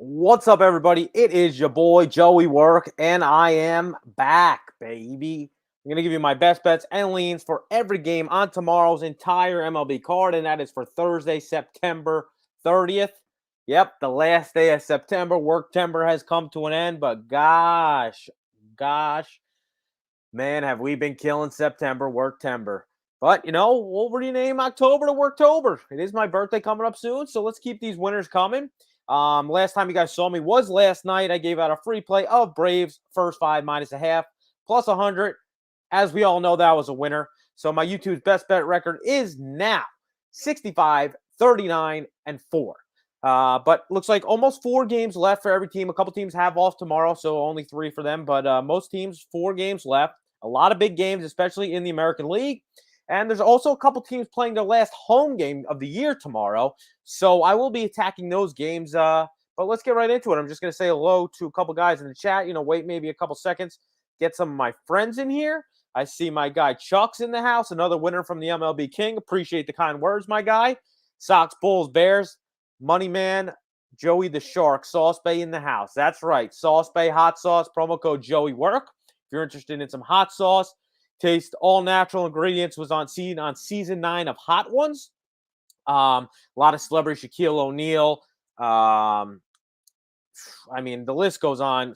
What's up, everybody? It is your boy, Joey Work, and I am back, baby. I'm going to give you my best bets and leans for every game on tomorrow's entire MLB card, and that is for Thursday, September 30th. Yep, the last day of September. Worktember has come to an end, but gosh, man, have we been killing September, Worktember. But, we'll rename October to Worktober. It is my birthday coming up soon, so let's keep these winners coming. Last time you guys saw me was last night. I gave out a free play of Braves first 5 minus a half plus 100. As we all know, that was a winner. So my YouTube's best bet record is now 65, 39, and 4. But looks like almost 4 games left for every team. A couple teams have off tomorrow, so only 3 for them. But most teams, 4 games left. A lot of big games, especially in the American League. And there's also a couple teams playing their last home game of the year tomorrow. So I will be attacking those games. But let's get right into it. I'm just going to say hello to a couple guys in the chat. Wait maybe a couple seconds. Get some of my friends in here. I see my guy Chuck's in the house. Another winner from the MLB King. Appreciate the kind words, my guy. Sox, Bulls, Bears. Money Man, Joey the Shark. Sauce Bay in the house. That's right. Sauce Bay Hot Sauce. Promo code Joey Work. If you're interested in some hot sauce. Taste all natural ingredients was on season 9 of Hot Ones. A lot of celebrity Shaquille O'Neal. The list goes on.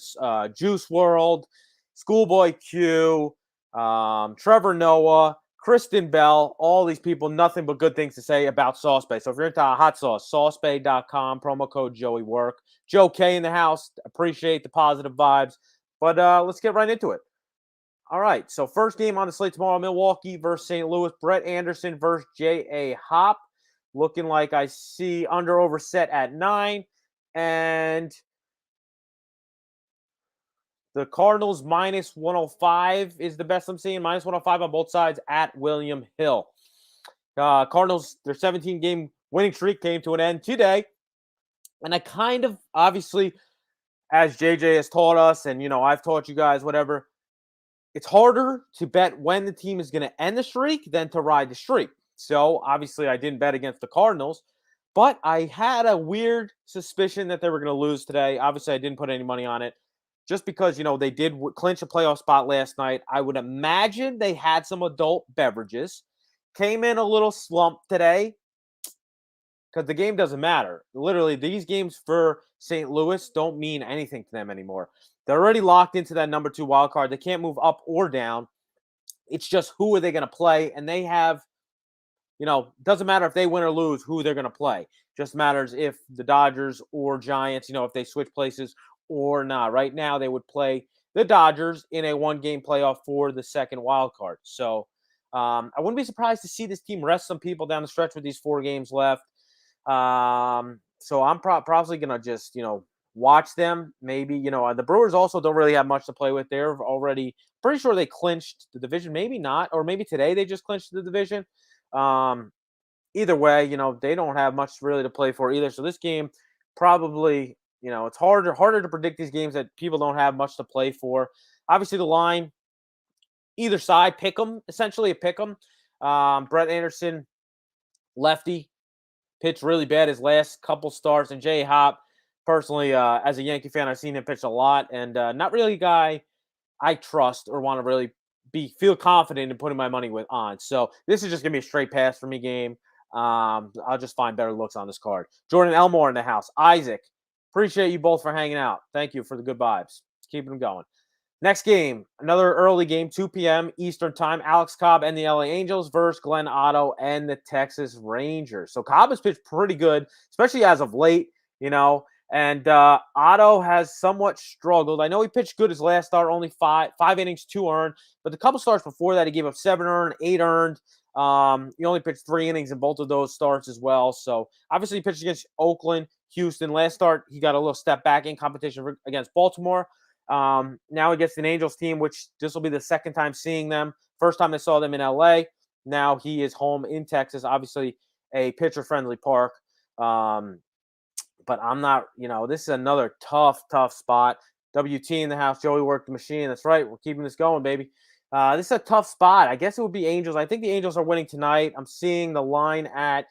Juice World, Schoolboy Q, Trevor Noah, Kristen Bell, all these people, nothing but good things to say about Sauce Bay. So if you're into hot sauce, saucebay.com, promo code Joey Work. Joe K in the house. Appreciate the positive vibes. But let's get right into it. All right, so first game on the slate tomorrow, Milwaukee versus St. Louis. Brett Anderson versus J.A. Happ. Looking like I see under-over set at 9. And the Cardinals minus 105 is the best I'm seeing. Minus 105 on both sides at William Hill. Cardinals, their 17-game winning streak came to an end today. And I kind of, obviously, as JJ has taught us, and, I've taught you guys, whatever, it's harder to bet when the team is going to end the streak than to ride the streak. So, obviously, I didn't bet against the Cardinals, but I had a weird suspicion that they were going to lose today. Obviously, I didn't put any money on it just because, they did clinch a playoff spot last night. I would imagine they had some adult beverages. Came in a little slump today because the game doesn't matter. Literally, these games for St. Louis don't mean anything to them anymore. They're already locked into that number 2 wild card. They can't move up or down. It's just who are they going to play, and they have, doesn't matter if they win or lose who they're going to play. Just matters if the Dodgers or Giants, if they switch places or not. Right now, they would play the Dodgers in a 1-game playoff for the second wild card. So I wouldn't be surprised to see this team rest some people down the stretch with these 4 games left. So I'm probably going to just, watch them. Maybe, the Brewers also don't really have much to play with. They're already pretty sure they clinched the division. Maybe not. Or maybe today they just clinched the division. Either way, they don't have much really to play for either. So this game probably, it's harder to predict these games that people don't have much to play for. Obviously, the line, either side, pick them, essentially a pick them. Brett Anderson, lefty, pitched really bad his last couple starts. And J. Happ, personally, as a Yankee fan, I've seen him pitch a lot. And not really a guy I trust or want to really feel confident in putting my money on. So this is just going to be a straight pass for me game. I'll just find better looks on this card. Jordan Elmore in the house. Isaac, appreciate you both for hanging out. Thank you for the good vibes. Keeping them going. Next game, another early game, 2 p.m. Eastern time. Alex Cobb and the LA Angels versus Glenn Otto and the Texas Rangers. So Cobb has pitched pretty good, especially as of late, And Otto has somewhat struggled. I know he pitched good his last start, only five innings, 2 earned. But the couple starts before that, he gave up 7 earned, 8 earned. He only pitched 3 innings in both of those starts as well. So obviously he pitched against Oakland, Houston. Last start, he got a little step back in competition against Baltimore. Now he gets an Angels team, which this will be the second time seeing them. First time I saw them in LA. Now he is home in Texas, obviously a pitcher-friendly park. But I'm not, this is another tough spot. WT in the house. Joey worked the machine. That's right. We're keeping this going, baby. This is a tough spot. I guess it would be Angels. I think the Angels are winning tonight. I'm seeing the line at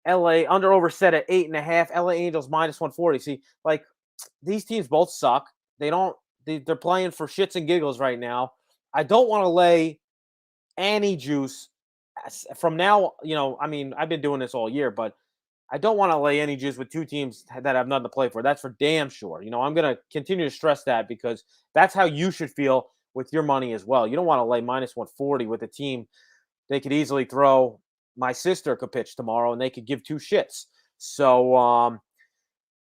LA under over set at 8.5. LA Angels minus 140. See, like these teams both suck. They're playing for shits and giggles right now. I don't want to lay any juice from now. I mean, I've been doing this all year, but I don't want to lay any juice with two teams that have nothing to play for. That's for damn sure. I'm going to continue to stress that because that's how you should feel with your money as well. You don't want to lay minus 140 with a team they could easily throw. My sister could pitch tomorrow and they could give two shits. So,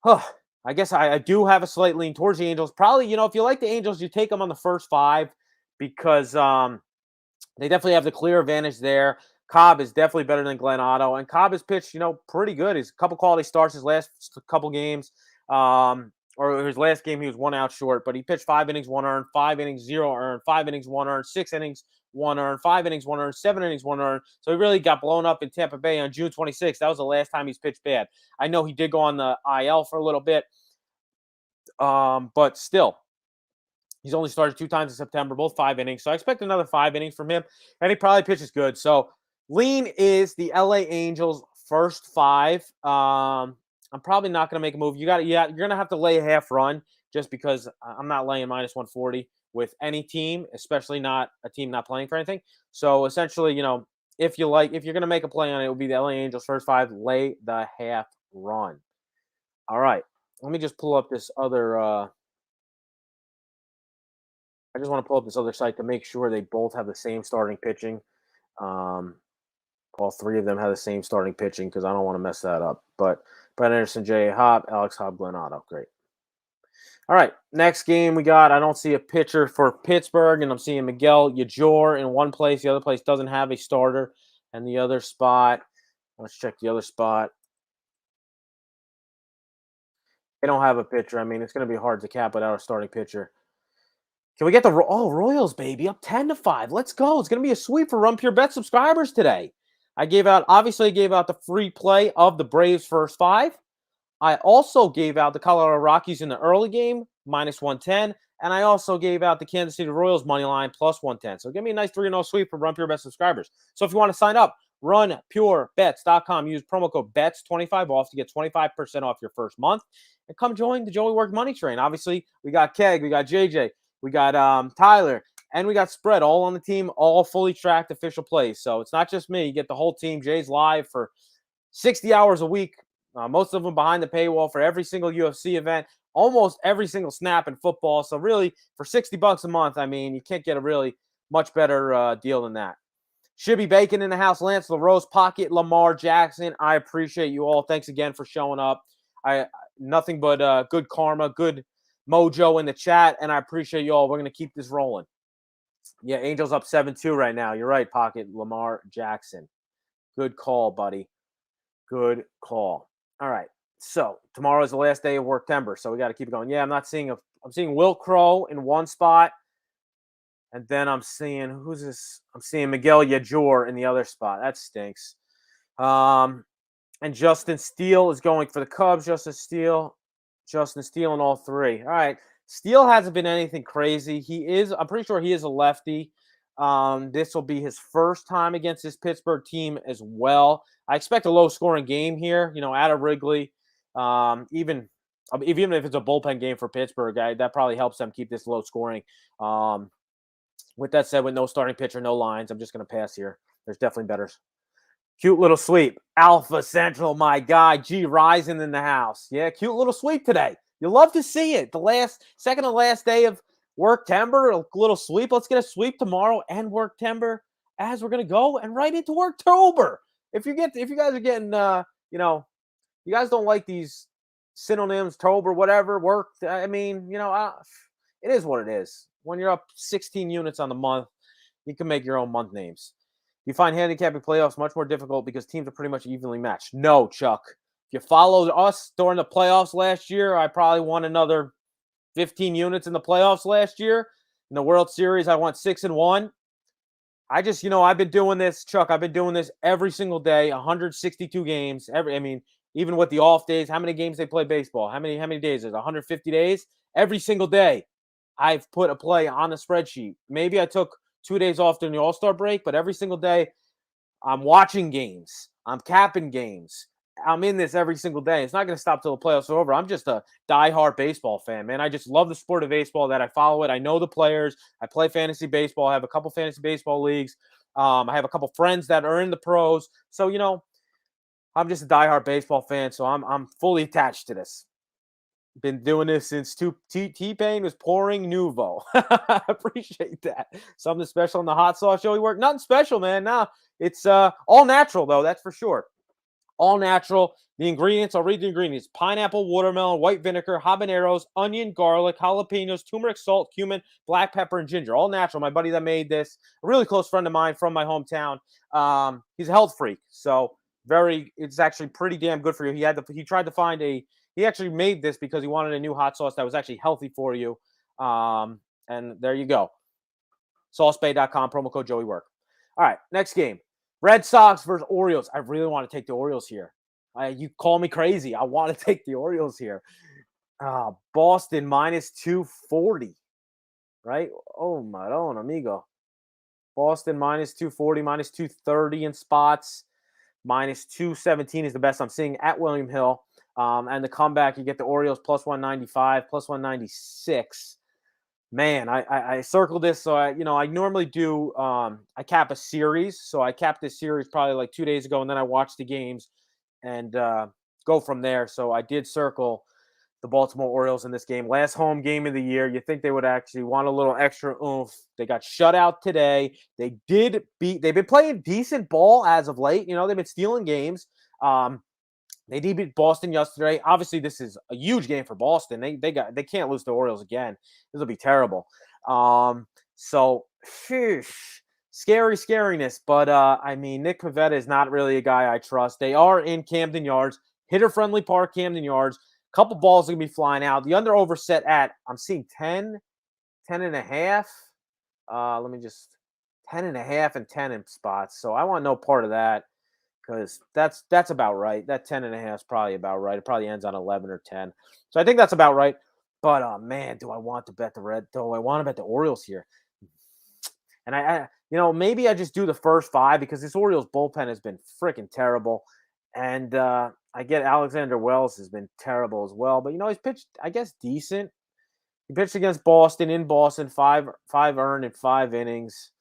I guess I do have a slight lean towards the Angels. Probably, if you like the Angels, you take them on the first 5 because they definitely have the clear advantage there. Cobb is definitely better than Glenn Otto, and Cobb has pitched, pretty good. He's a couple quality starts his last couple games, or his last game he was 1 out short, but he pitched 5 innings, 1 earned, 5 innings, 0 earned, 5 innings, 1 earned, 6 innings, 1 earned, 5 innings, 1 earned, 7 innings, 1 earned. So he really got blown up in Tampa Bay on June 26th. That was the last time he's pitched bad. I know he did go on the IL for a little bit, but still. He's only started 2 times in September, both 5 innings. So I expect another 5 innings from him, and he probably pitches good. So lean is the LA Angels first 5. I'm probably not going to make a move. You're going to have to lay a half run just because I'm not laying minus 140 with any team, especially not a team not playing for anything. So essentially, if you're going to make a play on it, it would be the LA Angels first 5, lay the half run. All right. Let me just pull up this other I just want to pull up this other site to make sure they both have the same starting pitching. All 3 of them have the same starting pitching because I don't want to mess that up. But Brett Anderson, J.A. Happ, Alex Hobb, Glenn Otto. Great. All right, next game we got. I don't see a pitcher for Pittsburgh, and I'm seeing Miguel Yajor in one place. The other place doesn't have a starter. And the other spot, let's check the other spot. They don't have a pitcher. I mean, it's going to be hard to cap without a starting pitcher. Can we get the Royals, baby, up 10-5? Let's go. It's going to be a sweep for Run Pure Bet subscribers today. I gave out the free play of the Braves first 5. I also gave out the Colorado Rockies in the early game, minus 110. And I also gave out the Kansas City Royals money line, plus 110. So give me a nice 3-0 sweep for Run Pure Bet subscribers. So if you want to sign up, runpurebets.com. Use promo code BETS25 off to get 25% off your first month. And come join the Joey Work Money Train. Obviously, we got Keg, we got JJ, we got Tyler, and we got Spread all on the team, all fully tracked official plays. So it's not just me. You get the whole team. Jay's live for 60 hours a week, most of them behind the paywall for every single UFC event, almost every single snap in football. So really, for $60 a month, I mean, you can't get a really much better deal than that. Shibby Bacon in the house, Lance LaRose, Pocket, Lamar Jackson. I appreciate you all. Thanks again for showing up. Nothing but good karma, good mojo in the chat, and I appreciate you all. We're going to keep this rolling. Yeah, Angels up 7-2 right now. You're right, Pocket, Lamar Jackson. Good call, buddy. Good call. All right. So tomorrow is the last day of Worktember, so we got to keep it going. Yeah, I'm seeing Will Crow in one spot, and then I'm seeing who's this? I'm seeing Miguel Yajor in the other spot. That stinks. And Justin Steele is going for the Cubs. Justin Steele in all 3. All right. Steele hasn't been anything crazy. I'm pretty sure he is a lefty. This will be his first time against this Pittsburgh team as well. I expect a low-scoring game here, at a Wrigley. Even if it's a bullpen game for Pittsburgh, that probably helps them keep this low-scoring. With that said, with no starting pitcher, no lines, I'm just going to pass here. There's definitely betters. Cute little sweep. Alpha Central, my guy. G Rising in the house. Yeah, cute little sweep today. You love to see it. The second to last day of Worktember, a little sweep. Let's get a sweep tomorrow and Worktember as we're going to go and right into Worktober. If you guys are getting, you guys don't like these synonyms, Tober, whatever, work. I mean, it is what it is. When you're up 16 units on the month, you can make your own month names. You find handicapping playoffs much more difficult because teams are pretty much evenly matched. No, Chuck. If you followed us during the playoffs last year, I probably won another 15 units in the playoffs last year. In the World Series, I went 6-1. I just, I've been doing this, Chuck. I've been doing this every single day, 162 games. Even with the off days, how many games they play baseball? How many days is it? 150 days? Every single day, I've put a play on the spreadsheet. Maybe I took 2 days off during the All-Star break, but every single day I'm watching games. I'm capping games. I'm in this every single day. It's not going to stop till the playoffs are over. I'm just a diehard baseball fan, man. I just love the sport of baseball, that I follow it. I know the players. I play fantasy baseball. I have a couple fantasy baseball leagues. I have a couple friends that are in the pros. So, I'm just a diehard baseball fan. So I'm fully attached to this. Been doing this since T-Pain was pouring Nuvo. I appreciate that. Something special in the hot sauce Joey work. Nothing special, man. Nah, it's all natural though. That's for sure. All natural. The ingredients, I'll read the ingredients. Pineapple, watermelon, white vinegar, habaneros, onion, garlic, jalapenos, turmeric, salt, cumin, black pepper, and ginger. All natural. My buddy that made this, a really close friend of mine from my hometown. He's a health freak. So it's actually pretty damn good for you. He tried to find he actually made this because he wanted a new hot sauce that was actually healthy for you. And there you go. Saucebay.com, promo code Joey Work. All right, next game. Red Sox versus Orioles. I really want to take the Orioles here. You call me crazy. I want to take the Orioles here. Boston minus 240. Right? Oh, my own amigo. Boston minus 240, minus 230 in spots. Minus 217 is the best I'm seeing at William Hill. And the comeback, you get the Orioles plus 195, plus 196. Man, I circled this. So I normally do, I cap a series. So I capped this series probably like 2 days ago, and then I watched the games and go from there. So I did circle the Baltimore Orioles in this game. Last home game of the year. You think they would actually want a little extra oomph. They got shut out today. They've been playing decent ball as of late. They've been stealing games. They did beat Boston yesterday. Obviously, this is a huge game for Boston. They can't lose to Orioles again. This will be terrible. So scary scariness. But Nick Pivetta is not really a guy I trust. They are in Camden Yards, hitter-friendly park, Camden Yards. Couple balls are gonna be flying out. The under over set at, I'm seeing 10 and a half. 10 and a half and 10 in spots. So I want no part of that. Because that's about right. That 10 and a half is probably about right. It probably ends on 11 or 10. So I think that's about right. But, man, do I want to bet I want to bet the Orioles here. And I maybe I just do the first 5 because this Orioles bullpen has been freaking terrible. And I get Alexander Wells has been terrible as well. But, he's pitched, I guess, decent. He pitched against Boston, in Boston, 5 earned in 5 innings.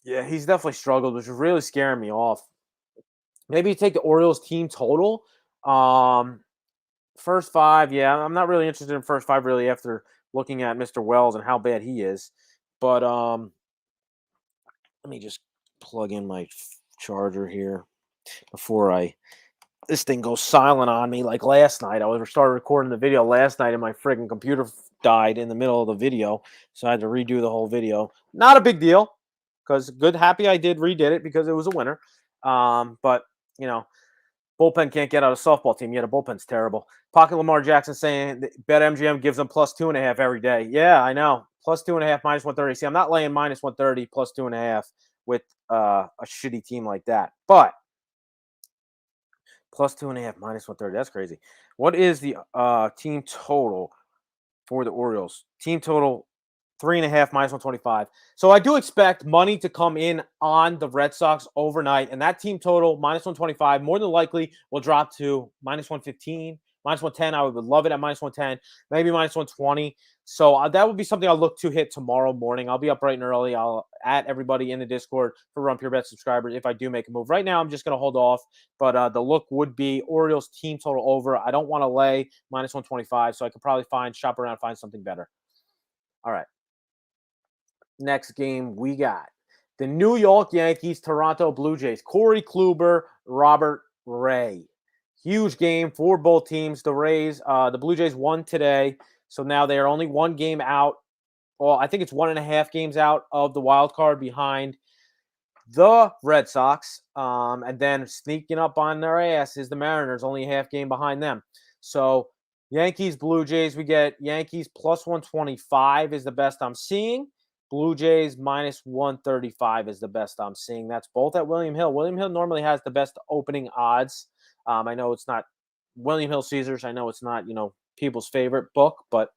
Yeah, he's definitely struggled, which is really scaring me off. Maybe you take the Orioles team total. First 5, yeah. I'm not really interested in first 5 really after looking at Mr. Wells and how bad he is. But let me just plug in my charger here before this thing goes silent on me like last night. I started recording the video last night and my friggin' computer died in the middle of the video. So I had to redo the whole video. Not a big deal because happy I redid it because it was a winner. But bullpen can't get out of softball team. Yeah, the bullpen's terrible. Pocket Lamar Jackson saying that BetMGM gives them plus 2.5 every day. Yeah, I know. Plus 2.5, minus 130. See, I'm not laying minus 130, plus 2.5 with a shitty team like that. But plus 2.5, minus 130. That's crazy. What is the team total for the Orioles? Team total 3.5, minus 125. So I do expect money to come in on the Red Sox overnight, and that team total, minus 125, more than likely will drop to minus 115, minus 110. I would love it at minus 110, maybe minus 120. So that would be something I'll look to hit tomorrow morning. I'll be up bright and early. I'll add everybody in the Discord for Run Pure Bet subscribers if I do make a move. Right now, I'm just going to hold off, but the look would be Orioles team total over. I don't want to lay minus 125, so I could probably shop around, find something better. All right. Next game we got the New York Yankees, Toronto Blue Jays. Corey Kluber, Robert Ray. Huge game for both teams. The Blue Jays won today, so now they are only 1 game out. Well, I think it's 1.5 games out of the wild card behind the Red Sox. And then sneaking up on their ass is the Mariners, only a half game behind them. So Yankees, Blue Jays, we get Yankees plus 125 is the best I'm seeing. Blue Jays minus 135 is the best I'm seeing. That's both at William Hill. William Hill normally has the best opening odds. I know it's not William Hill Caesars. I know it's not, people's favorite book, but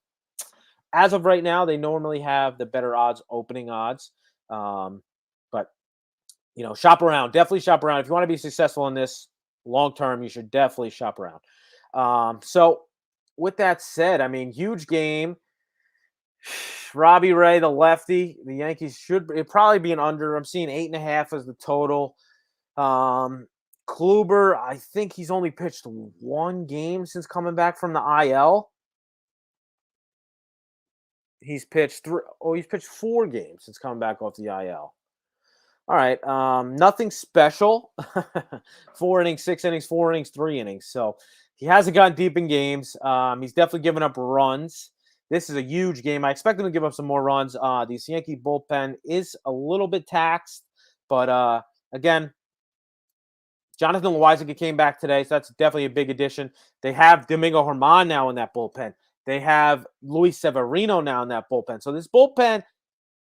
as of right now, they normally have the better odds, opening odds. But, shop around. Definitely shop around. If you want to be successful in this, long term, you should definitely shop around. So with that said, I mean, huge game. Robbie Ray, the lefty, the Yankees should it probably be an under. I'm seeing 8.5 as the total. Um, Kluber, I think he's only pitched one game since coming back from the IL. He's pitched he's pitched 4 games since coming back off the IL. All right, nothing special. 4 innings, 6 innings, 4 innings, 3 innings. So he hasn't gotten deep in games. He's definitely given up runs. This is a huge game. I expect him to give up some more runs. The Yankee bullpen is a little bit taxed, but again, Jonathan Loaisiga came back today, so that's definitely a big addition. They have Domingo Germán now in that bullpen. They have Luis Severino now in that bullpen. So this bullpen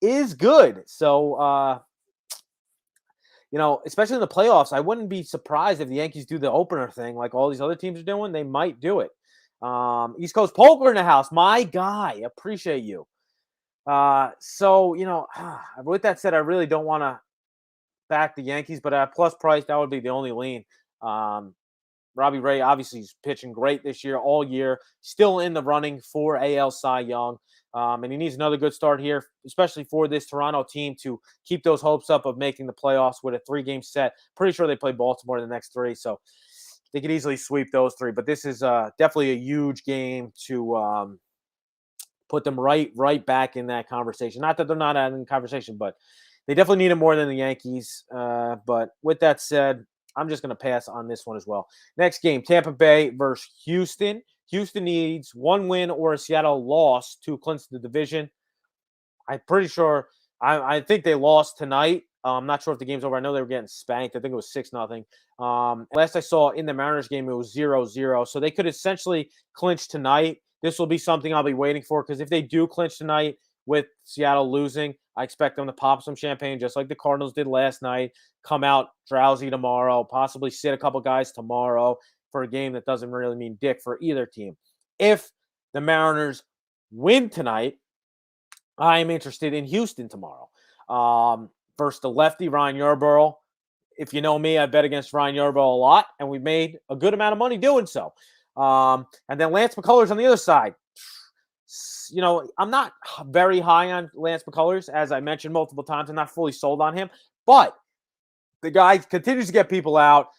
is good. So, especially in the playoffs, I wouldn't be surprised if the Yankees do the opener thing like all these other teams are doing. They might do it. East Coast Poker in the house. My guy. Appreciate you. So, with that said, I really don't want to back the Yankees, but at plus price, that would be the only lean. Robbie Ray, obviously, he's pitching great this year, all year. Still in the running for AL Cy Young. And he needs another good start here, especially for this Toronto team to keep those hopes up of making the playoffs with a 3-game set. Pretty sure they play Baltimore in the next 3, so they could easily sweep those 3. But this is definitely a huge game to put them right back in that conversation. Not that they're not in the conversation, but they definitely need it more than the Yankees. But with that said, I'm just going to pass on this one as well. Next game, Tampa Bay versus Houston. Houston needs 1 win or a Seattle loss to clinch the division. I'm pretty sure. I think they lost tonight. I'm not sure if the game's over. I know they were getting spanked. I think it was 6-0. Last I saw in the Mariners game, it was 0-0. So they could essentially clinch tonight. This will be something I'll be waiting for because if they do clinch tonight with Seattle losing, I expect them to pop some champagne just like the Cardinals did last night, come out drowsy tomorrow, possibly sit a couple guys tomorrow for a game that doesn't really mean dick for either team. If the Mariners win tonight, I am interested in Houston tomorrow. Versus the lefty, Ryan Yarbrough. If you know me, I bet against Ryan Yarbrough a lot, and we've made a good amount of money doing so. And then Lance McCullers on the other side. I'm not very high on Lance McCullers, as I mentioned multiple times. I'm not fully sold on him, but the guy continues to get people out.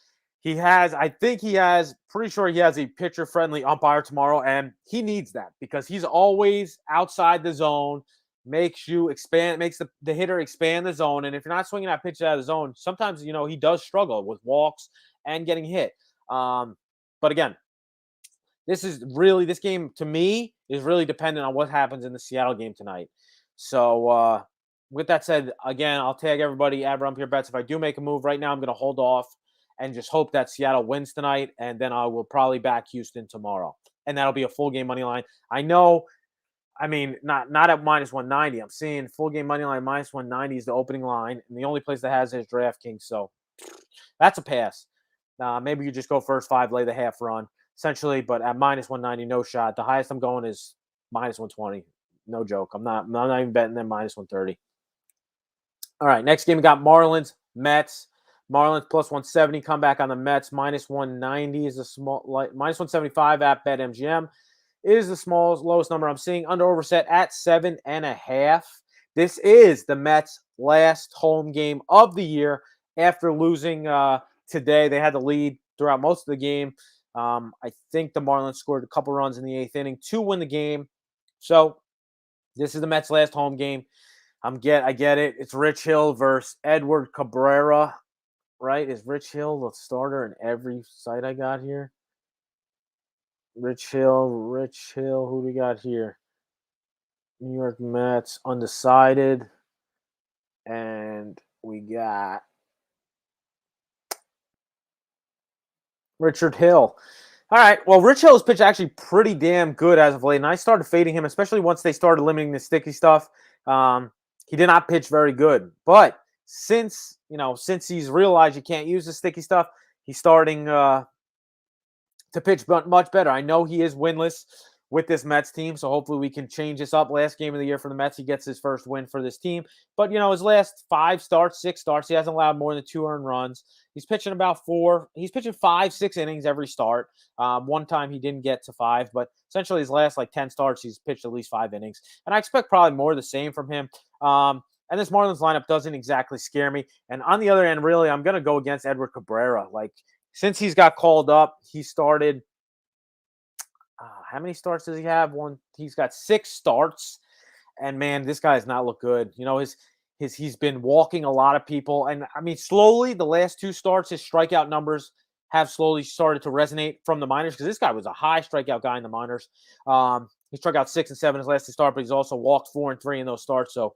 Pretty sure he has a pitcher-friendly umpire tomorrow, and he needs that because he's always outside the zone, makes the hitter expand the zone. And if you're not swinging that pitch out of the zone, sometimes, he does struggle with walks and getting hit. But again, this game to me is really dependent on what happens in the Seattle game tonight. So with that said, again, I'll tag everybody at Rump Your Bets. If I do make a move right now, I'm going to hold off and just hope that Seattle wins tonight, and then I will probably back Houston tomorrow. And that'll be a full game money line. I know, not at minus 190. I'm seeing full game money line minus 190 is the opening line, and the only place that has it is DraftKings. So that's a pass. Maybe you just go first 5, lay the half run, essentially. But at minus 190, no shot. The highest I'm going is minus 120. No joke. I'm not even betting them minus 130. All right, next game we got Marlins, Mets. Marlins plus 170, come back on the Mets. Minus 190 is minus 175 at BetMGM is the lowest number I'm seeing. Under overset at 7.5. This is the Mets' last home game of the year after losing today. They had the lead throughout most of the game. I think the Marlins scored a couple runs in the 8th inning to win the game. So this is the Mets' last home game. I get it. It's Rich Hill versus Edward Cabrera. Right? Is Rich Hill the starter in every site I got here? Rich Hill. Who do we got here? New York Mets, undecided. And we got Richard Hill. All right. Well, Rich Hill's pitch actually pretty damn good as of late, and I started fading him, especially once they started limiting the sticky stuff. He did not pitch very good, but since he's realized you can't use the sticky stuff, he's starting to pitch much better. I know he is winless with this Mets team. So hopefully we can change this up. Last game of the year for the Mets, he gets his first win for this team. But, his last 6 starts, he hasn't allowed more than 2 earned runs. He's pitching about 4. He's pitching 5, 6 innings every start. One time he didn't get to 5, but essentially his last 10 starts, he's pitched at least 5 innings. And I expect probably more of the same from him. And this Marlins lineup doesn't exactly scare me. And on the other end, really, I'm going to go against Edward Cabrera. Since he's got called up, he started how many starts does he have? He's got 6 starts, and man, this guy has not looked good. He's been walking a lot of people, and I mean, slowly the last 2 starts, his strikeout numbers have slowly started to resonate from the minors because this guy was a high strikeout guy in the minors. He struck out 6 and 7 his last 2 starts, but he's also walked 4 and 3 in those starts. So,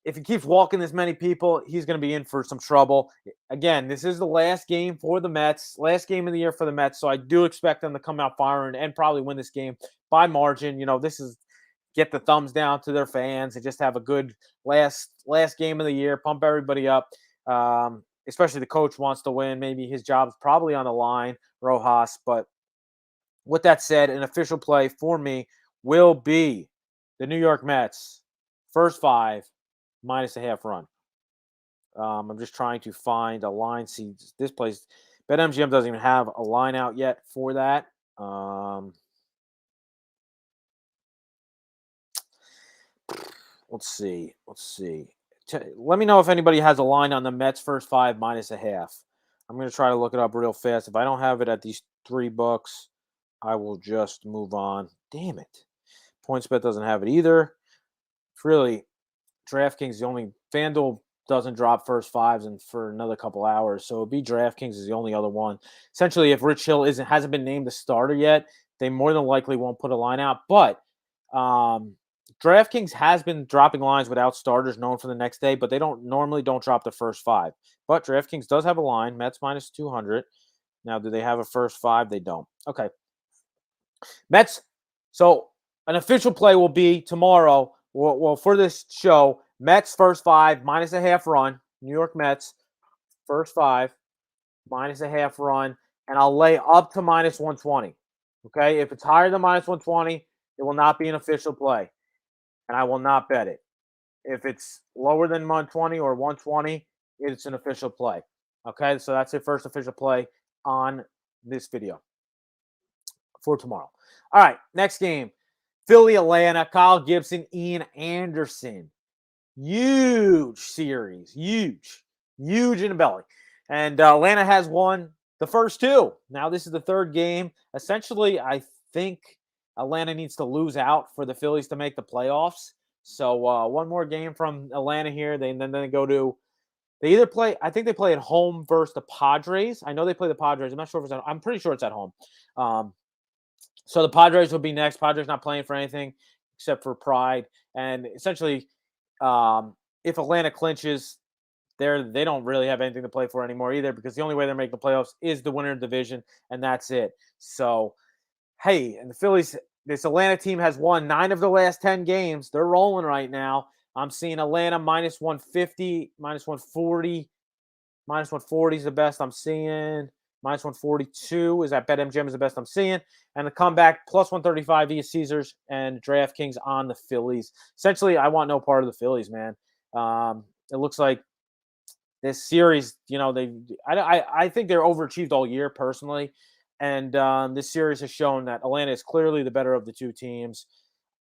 if he keeps walking this many people, he's going to be in for some trouble. Again, this is the last game for the Mets, last game of the year for the Mets, so I do expect them to come out firing and probably win this game by margin. This is get the thumbs down to their fans and just have a good last game of the year, pump everybody up. Especially the coach wants to win. Maybe his job's probably on the line, Rojas. But with that said, an official play for me will be the New York Mets, first 5, minus a half run. I'm just trying to find a line. See, this place, BetMGM doesn't even have a line out yet for that. Let's see. Let me know if anybody has a line on the Mets first 5 minus a half. I'm going to try to look it up real fast. If I don't have it at these 3 books, I will just move on. Damn it. PointsBet doesn't have it either. It's really DraftKings the only. FanDuel doesn't drop first 5s and for another couple hours, so it'd be DraftKings is the only other one. Essentially, if Rich Hill hasn't been named the starter yet, they more than likely won't put a line out. But DraftKings has been dropping lines without starters known for the next day, but they don't drop the first 5. But DraftKings does have a line, Mets minus 200. Now, do they have a first 5? They don't. Okay. Mets. So an official play will be tomorrow. Well, for this show, Mets first 5 minus a half run. New York Mets first 5 minus a half run, and I'll lay up to minus 120. Okay, if it's higher than minus 120, it will not be an official play, and I will not bet it. If it's lower than 120 or 120, it's an official play. Okay, so that's your first official play on this video for tomorrow. All right, next game. Philly, Atlanta, Kyle Gibson, Ian Anderson. Huge series. Huge in the belly. And Atlanta has won the first 2. Now this is the 3rd game. Essentially, I think Atlanta needs to lose out for the Phillies to make the playoffs. So one more game from Atlanta here. Then they go to – they either play – I think they play at home versus the Padres. I know they play the Padres. I'm not sure if it's at – I'm pretty sure it's at home. So the Padres will be next. Padres not playing for anything except for pride. And essentially, if Atlanta clinches, they don't really have anything to play for anymore either because the only way they're making the playoffs is the winner of the division, and that's it. So, hey, and the Phillies, this Atlanta team has won 9 of the last 10 games. They're rolling right now. I'm seeing Atlanta minus 150, minus 140. Minus 140 is the best I'm seeing. Minus 142 is at BetMGM is the best I'm seeing. And the comeback, plus 135 via Caesars and DraftKings on the Phillies. Essentially, I want no part of the Phillies, man. It looks like this series, I think they're overachieved all year personally. And this series has shown that Atlanta is clearly the better of the 2 teams.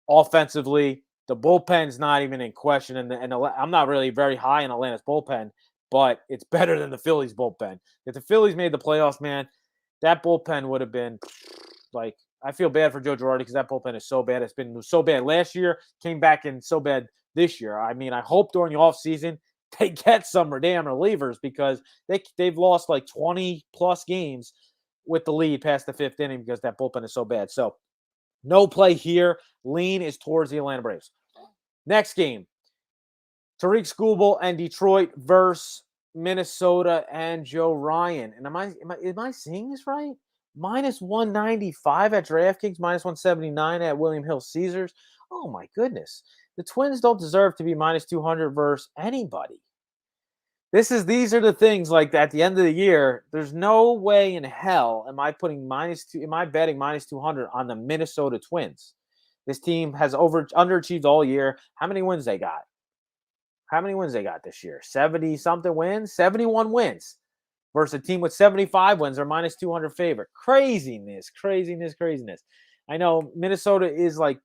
Offensively, the bullpen's not even in question. And I'm not really very high in Atlanta's bullpen, but it's better than the Phillies bullpen. If the Phillies made the playoffs, man, that bullpen would have been I feel bad for Joe Girardi because that bullpen is so bad. It's been so bad last year, came back in so bad this year. I mean, I hope during the offseason they get some damn relievers because they've lost 20-plus games with the lead past the 5th inning because that bullpen is so bad. So no play here. Lean is towards the Atlanta Braves. Next game. Tariq Skubal and Detroit versus Minnesota and Joe Ryan. And am I seeing this right? Minus 195 at DraftKings, minus 179 at William Hill Caesars. Oh my goodness. The Twins don't deserve to be minus 200 versus anybody. These are the things like at the end of the year, there's no way in hell am I putting am I betting minus 200 on the Minnesota Twins. This team has underachieved all year. How many wins they got? How many wins they got this year? 70 something wins, 71 wins versus a team with 75 wins or minus 200 favorite. Craziness. I know Minnesota is like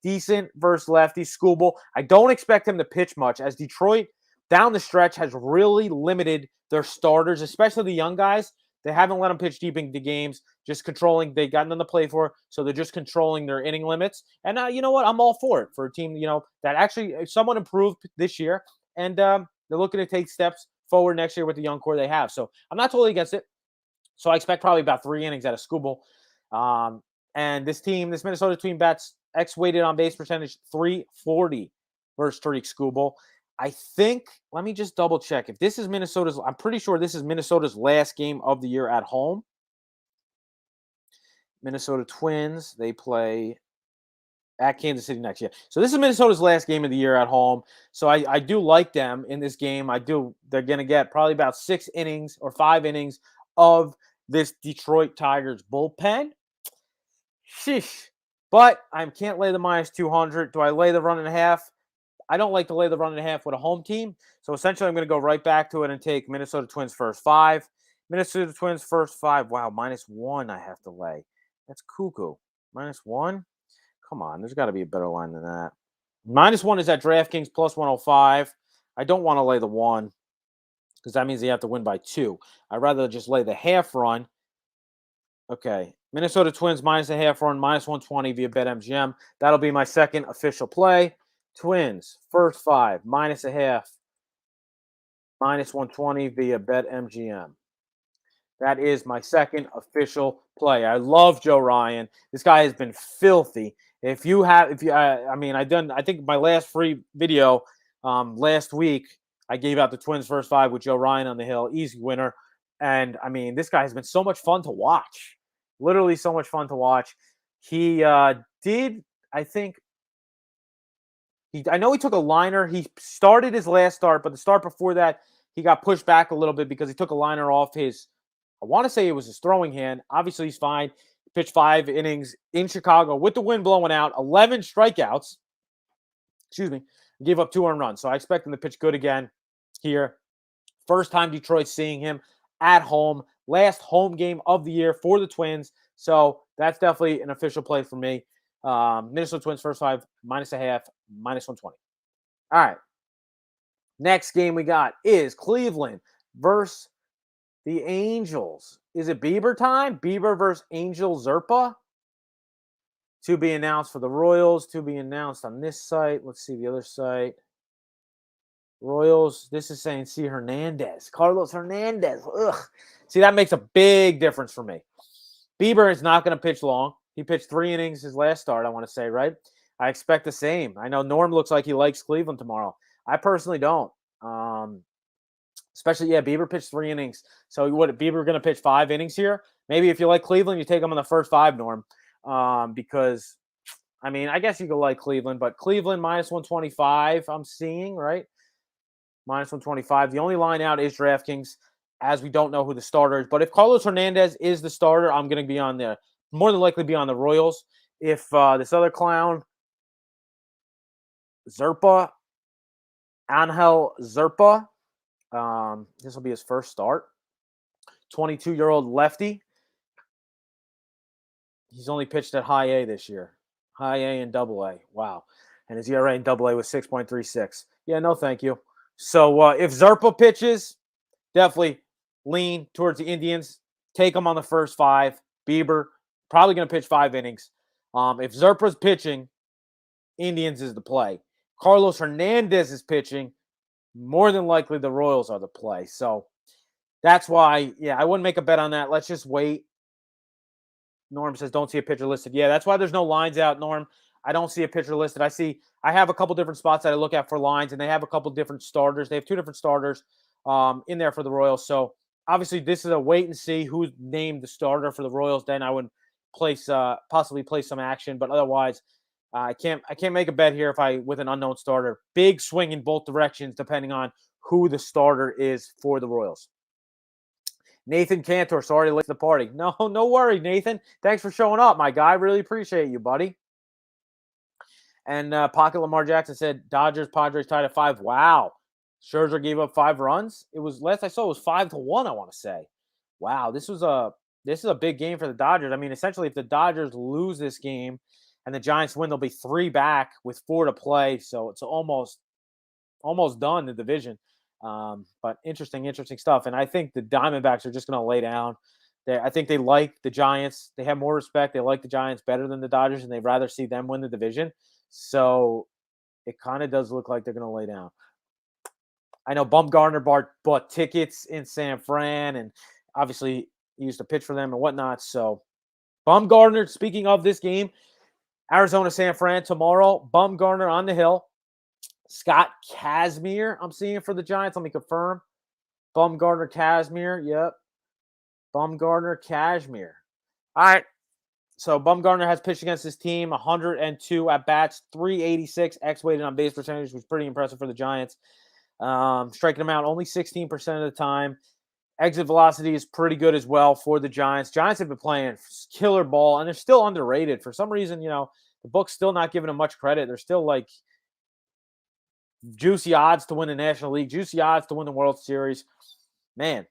decent versus lefty schoolball. I don't expect him to pitch much as Detroit down the stretch has really limited their starters, especially the young guys. They haven't let them pitch deep into games, just controlling. They got nothing to play for, so they're just controlling their inning limits. And you know what? I'm all for it for a team, that actually somewhat improved this year. And they're looking to take steps forward next year with the young core they have. So I'm not totally against it. So I expect probably about 3 innings out of schoolball. And this Minnesota team bats X-weighted on base percentage 340 versus Tariq Skubal. I think, let me just double check. If this is I'm pretty sure this is Minnesota's last game of the year at home. Minnesota Twins, they play at Kansas City next year. So this is Minnesota's last game of the year at home. So I do like them in this game. They're going to get probably about 6 innings or 5 innings of this Detroit Tigers bullpen. Sheesh. But I can't lay the minus 200. Do I lay the 1.5? I don't like to lay the 1.5 with a home team. So essentially, I'm going to go right back to it and take Minnesota Twins first 5. Minnesota Twins first 5. Wow, -1 I have to lay. That's cuckoo. -1? Come on, there's got to be a better line than that. -1 is at DraftKings plus 105. I don't want to lay the 1 because that means you have to win by 2. I'd rather just lay the half run. Okay, Minnesota Twins -0.5 run, -120 via BetMGM. That'll be my second official play. Twins, first 5, -0.5, -120 via BetMGM. That is my second official play. I love Joe Ryan. This guy has been filthy. I think my last free video last week, I gave out the Twins first 5 with Joe Ryan on the hill, easy winner. And this guy has been so much fun to watch. Literally so much fun to watch. He did, I think, I know he took a liner. He started his last start, but the start before that, he got pushed back a little bit because he took a liner off his, I want to say it was his throwing hand. Obviously, he's fine. He pitched 5 innings in Chicago with the wind blowing out, 11 strikeouts. Excuse me. Gave up 2 earned runs. So I expect him to pitch good again here. First time Detroit seeing him at home. Last home game of the year for the Twins. So that's definitely an official play for me. Minnesota Twins first 5, -0.5, -120. All right. Next game we got is Cleveland versus the Angels. Is it Bieber time? Bieber versus Angel Zerpa? To be announced for the Royals. To be announced on this site. Let's see the other site. Royals. This is saying C. Hernandez. Carlos Hernandez. Ugh. See, that makes a big difference for me. Bieber is not going to pitch long. He pitched 3 innings his last start, I want to say, right? I expect the same. I know Norm looks like he likes Cleveland tomorrow. I personally don't. Especially, Bieber pitched 3 innings. So Bieber going to pitch 5 innings here? Maybe if you like Cleveland, you take him on the first 5, Norm. Because, I guess you could like Cleveland, but Cleveland -125 I'm seeing, right? -125. The only line out is DraftKings, as we don't know who the starter is. But if Carlos Hernandez is the starter, I'm going to be on there. More than likely be on the Royals. If this other clown, Zerpa, Angel Zerpa, this will be his first start. 22-year-old lefty. He's only pitched at high A this year. High A and double A. Wow. And his ERA in double A was 6.36. Yeah, no thank you. So if Zerpa pitches, definitely lean towards the Indians. Take them on the first 5. Bieber, probably going to pitch 5 innings. If Zerpa's pitching, Indians is the play. Carlos Hernandez is pitching. More than likely, the Royals are the play. So that's why, I wouldn't make a bet on that. Let's just wait. Norm says, don't see a pitcher listed. Yeah, that's why there's no lines out, Norm. I don't see a pitcher listed. I have a couple different spots that I look at for lines, and they have a couple different starters. They have 2 different starters in there for the Royals. So obviously, this is a wait and see who's named the starter for the Royals. Then I would possibly place some action, but otherwise, I can't make a bet here with an unknown starter. Big swing in both directions, depending on who the starter is for the Royals. Nathan Cantor, sorry to late to the party. No worry, Nathan. Thanks for showing up, my guy. Really appreciate you, buddy. And Pocket Lamar Jackson said Dodgers Padres tied at 5. Wow. Scherzer gave up 5 runs. It was last I saw it was 5-1, I want to say. Wow, this is a big game for the Dodgers. I mean, essentially if the Dodgers lose this game and the Giants win, they'll be 3 back with 4 to play. So it's almost done, the division. But interesting stuff. And I think the Diamondbacks are just going to lay down. I think they like the Giants. They have more respect. They like the Giants better than the Dodgers, and they'd rather see them win the division. So it kind of does look like they're going to lay down. I know Bumgarner bought tickets in San Fran, and obviously he used to pitch for them and whatnot. So Bumgarner, speaking of this game, Arizona, San Fran tomorrow. Bumgarner on the hill. Scott Kazmir, I'm seeing for the Giants. Let me confirm. Bumgarner, Kazmir. Yep. Bumgarner, Kazmir. All right. So Bumgarner has pitched against his team, 102 at-bats, 386 X-weighted on base percentage, which was pretty impressive for the Giants. Striking them out only 16% of the time. Exit velocity is pretty good as well for the Giants. Giants have been playing killer ball, and they're still underrated. For some reason, the book's still not giving them much credit. They're still like juicy odds to win the National League, juicy odds to win the World Series. Man,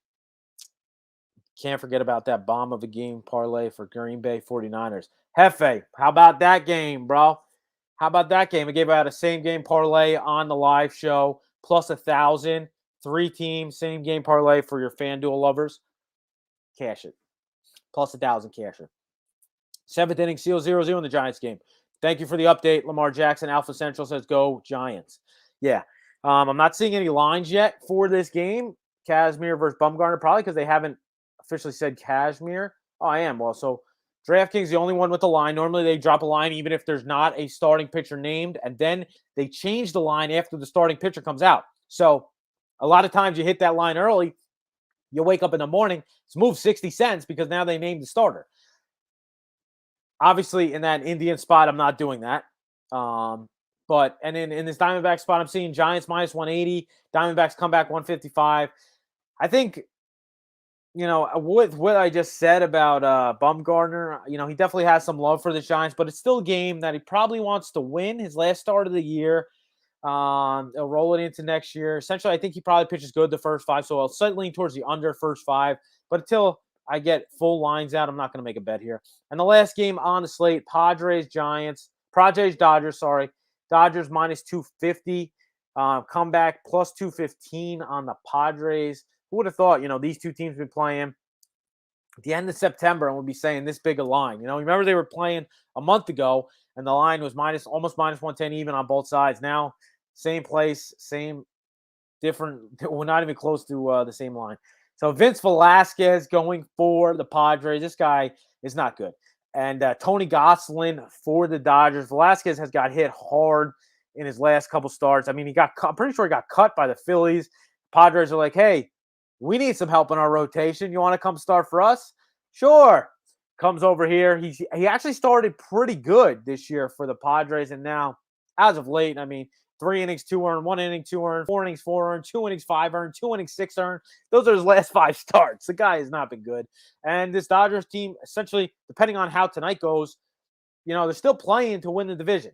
can't forget about that bomb of a game parlay for Green Bay 49ers. Hefe, how about that game, bro? How about that game? I gave out a same-game parlay on the live show, plus 1,000. 3-team, same-game parlay for your FanDuel lovers. Cash it. Plus 1,000, cash it. 7th inning, seal 0-0 in the Giants game. Thank you for the update. Lamar Jackson, Alpha Central says, go Giants. Yeah. I'm not seeing any lines yet for this game. Kazmir versus Bumgarner, probably because they haven't officially said Kazmir. Oh, I am. Well, so DraftKings the only one with the line. Normally they drop a line even if there's not a starting pitcher named, and then they change the line after the starting pitcher comes out. So a lot of times you hit that line early, you wake up in the morning, it's moved 60 cents because now they named the starter. Obviously, in that Indian spot, I'm not doing that. But in this Diamondback spot, I'm seeing Giants minus 180, Diamondbacks come back 155. I think, with what I just said about Bumgarner, he definitely has some love for the Giants, but it's still a game that he probably wants to win, his last start of the year. They'll roll it into next year. Essentially, I think he probably pitches good the first 5, so I'll slightly lean towards the under first 5. But until I get full lines out, I'm not going to make a bet here. And the last game on the slate, Dodgers, sorry. Dodgers minus 250. Comeback plus 215 on the Padres. Who would have thought, these two teams been playing at the end of September and we'll be saying this big a line. Remember they were playing a month ago and the line was almost minus 110 even on both sides. Now, same place, same different. We're not even close to the same line. So Vince Velasquez going for the Padres. This guy is not good. And Tony Gonsolin for the Dodgers. Velasquez has got hit hard in his last couple starts. I mean, I'm pretty sure he got cut by the Phillies. Padres are like, hey, we need some help in our rotation. You want to come start for us? Sure. Comes over here. He actually started pretty good this year for the Padres. And now, as of late, 3 innings, 2 earned, 1 inning, 2 earned, 4 innings, 4 earned, 2 innings, 5 earned, 2 innings, 6 earned. Those are his last 5 starts. The guy has not been good. And this Dodgers team, essentially, depending on how tonight goes, they're still playing to win the division.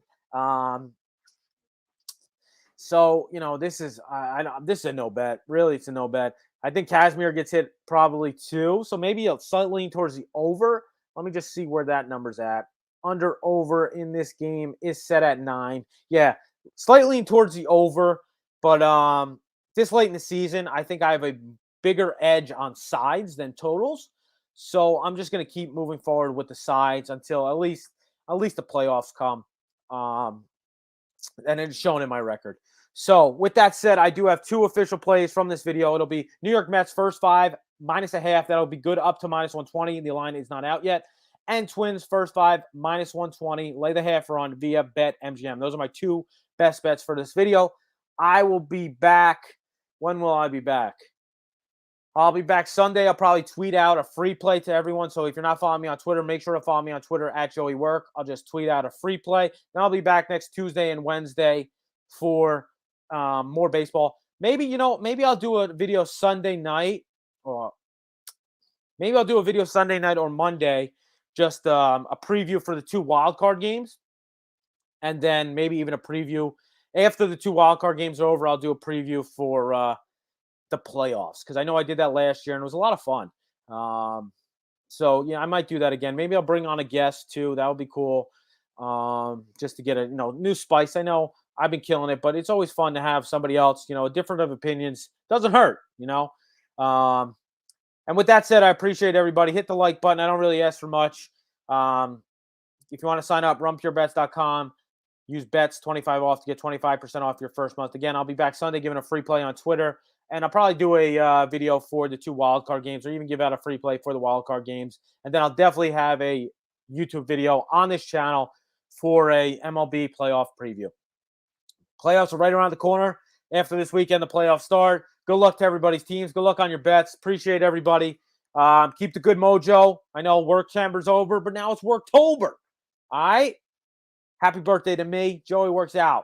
So, this is a no bet. Really, it's a no bet. I think Kazmir gets hit probably 2. So maybe a slight lean towards the over. Let me just see where that number's at. Under over in this game is set at 9. Yeah. Slightly lean towards the over, but this late in the season, I think I have a bigger edge on sides than totals. So I'm just going to keep moving forward with the sides until at least the playoffs come. And it's shown in my record. So with that said, I do have 2 official plays from this video. It'll be New York Mets first 5, minus a half. That'll be good up to minus 120. The line is not out yet. And Twins first 5, minus 120. Lay the half run via BetMGM. Those are my 2 best bets for this video. I will be back. When will I be back? I'll be back Sunday. I'll probably tweet out a free play to everyone. So if you're not following me on Twitter, make sure to follow me on Twitter at Joey Work. I'll just tweet out a free play. Then I'll be back next Tuesday and Wednesday for more baseball. maybe I'll do a video Sunday night, or maybe I'll do a video Sunday night or Monday, just a preview for the 2 wild card games, and then maybe even a preview after the 2 wild card games are over. I'll do a preview for the playoffs, because I know I did that last year and it was a lot of fun. So yeah, I might do that again. Maybe I'll bring on a guest too. That would be cool. Just to get a new spice. I know I've been killing it, but it's always fun to have somebody else, different of opinions. Doesn't hurt. And with that said, I appreciate everybody. Hit the like button. I don't really ask for much. If you want to sign up, runpurebets.com. Use bets 25 off to get 25% off your first month. Again, I'll be back Sunday giving a free play on Twitter. And I'll probably do a video for the 2 wildcard games, or even give out a free play for the wildcard games. And then I'll definitely have a YouTube video on this channel for a MLB playoff preview. Playoffs are right around the corner. After this weekend, the playoffs start. Good luck to everybody's teams. Good luck on your bets. Appreciate everybody. Keep the good mojo. I know work chamber's over, but now it's Worktober. All right? Happy birthday to me. Joey works out.